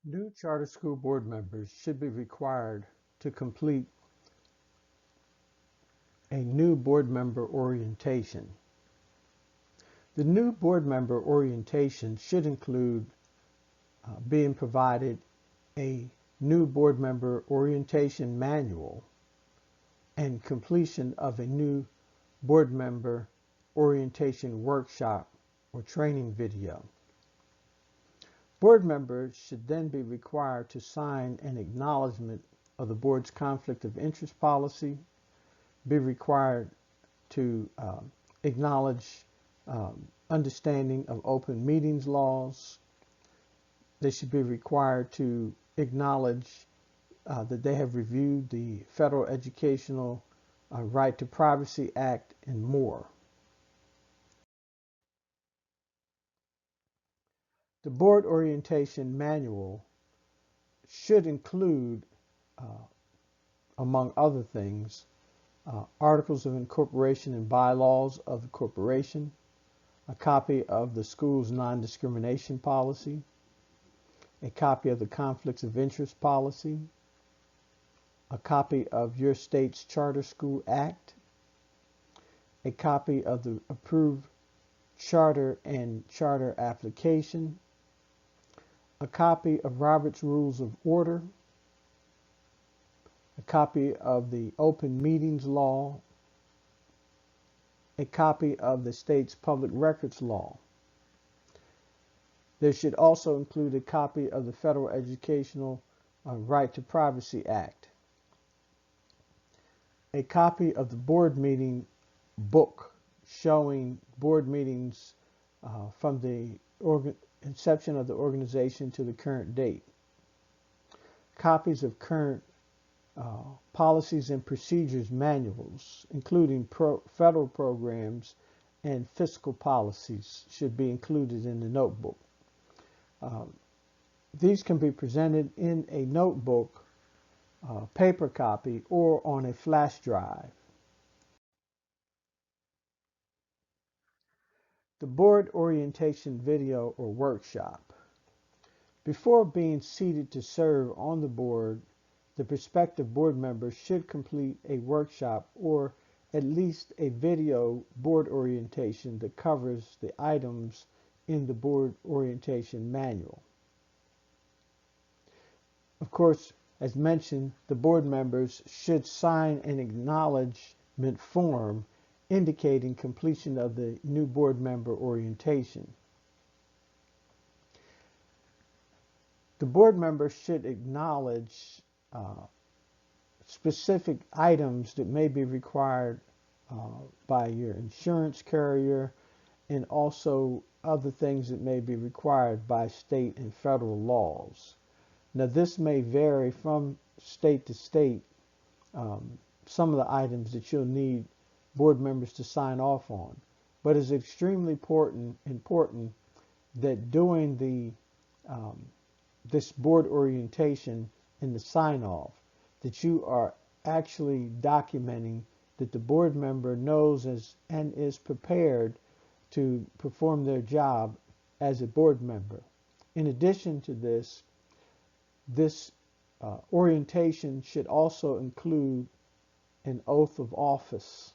New charter school board members should be required to complete a new board member orientation. The new board member orientation should include being provided a new board member orientation manual and completion of a new board member orientation workshop or training video. Board members should then be required to sign an acknowledgement of the board's conflict of interest policy, be required to acknowledge understanding of open meetings laws. They should be required to acknowledge that they have reviewed the Federal Educational Right to Privacy Act and more. The board orientation manual should include, among other things, articles of incorporation and bylaws of the corporation, a copy of the school's non-discrimination policy, a copy of the conflicts of interest policy, a copy of your state's Charter School Act, a copy of the approved charter and charter application, a copy of Robert's Rules of Order, a copy of the Open Meetings Law, a copy of the state's Public Records Law. There should also include a copy of the Federal Educational Right to Privacy Act, a copy of the board meeting book showing board meetings from the inception of the organization to the current date, copies of current policies and procedures manuals, including federal programs and fiscal policies, should be included in the notebook. These can be presented in a notebook, paper copy, or on a flash drive. The board orientation video or workshop. Before being seated to serve on the board, the prospective board member should complete a workshop or at least a video board orientation that covers the items in the board orientation manual. Of course, as mentioned, the board members should sign an acknowledgement form indicating completion of the new board member orientation. The board member should acknowledge specific items that may be required by your insurance carrier and also other things that may be required by state and federal laws. Now, this may vary from state to state, some of the items that you'll need board members to sign off on, but it's extremely important that during the this board orientation and the sign-off that you are actually documenting that the board member knows and is prepared to perform their job as a board member. In addition to this orientation should also include an oath of office.